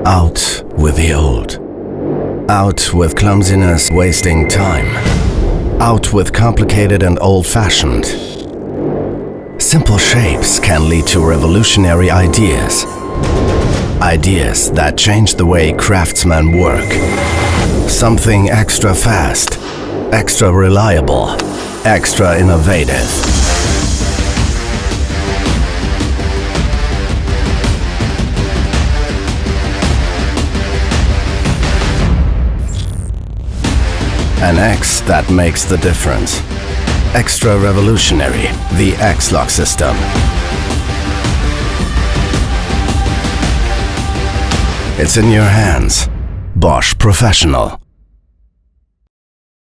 Out with the old. Out with clumsiness wasting time. Out with complicated and old-fashioned. Simple shapes can lead to revolutionary ideas. Ideas that change the way craftsmen work. Something extra fast, extra reliable, extra innovative. An X that makes the difference. Extra revolutionary, the X-Lock system. It's in your hands. Bosch Professional.